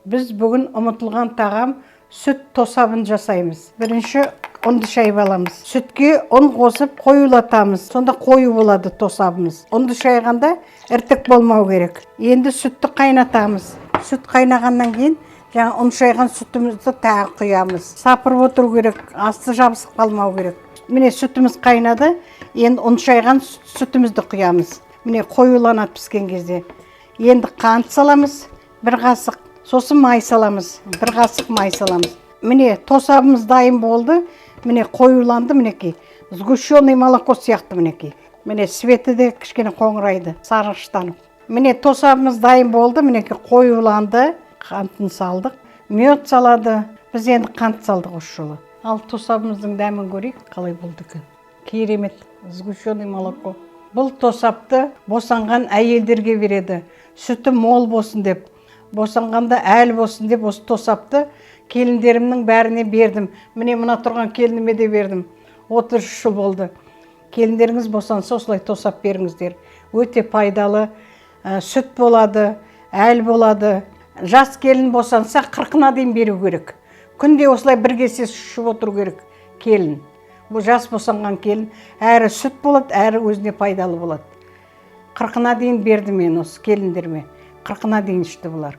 Біз бүгін ұмытылған тағам сүт тосабын жасаймыз. Бірінші ұнды шайып аламыз. Сүтке ұн қосып қоюлатамыз. Сонда қою болады тосабымыз. Ұнды шайғанда іртік болмау керек. Енді сүтті қайнатамыз. Сүт қайнағаннан кейін жаңа ұн шайған сүтімізді тағы құямыз. Сапырып отыру керек, асты жабысып қалмау керек. Міне сүтіміз қайнады. Енді ұн шайған сүтімізді құямыз. Міне қоюланады піскен кезде. Енді қант саламыз, бір қасық. Сосын май саламыз, бір қасық май саламыз. Міне тосабымыз дайын болды. Міне қоюланды, мінекей. Сгущенный молоко сияқты мінекей. Міне светі де кішкене қоңырайды, сарғыштанып. Міне тосабымыз дайын болды, мінекей қоюланды. Қантын салдық. Мед салады. Біз енді қант салдық осы жолы. Ал тосабымыздың дәмін көрейік, қалай болды екен. Керемет, сгущенный молоко. Бұл тосапты босанған әйелдерге береді. Сүті мол болсын деп. Босанғанда әл болсын деп осы тосапты келіндерімнің бәріне бердім. Міне мына тұрған келініме де бердім. 33 жыл болды. Келіндеріңіз босанса осылай тосап беріңіздер. Өте пайдалы. Сүт болады, әл болады. Жас келін босанса 40-на дейін беру керек. Күнде осылай бір кесе ішіп отыру керек келін. Бұл жас босанған келін әрі сүт болады, әрі өзіне пайдалы болады. 40-на дейін бердім мен осы келіндеріме. 40-на дейін ішті бұлар.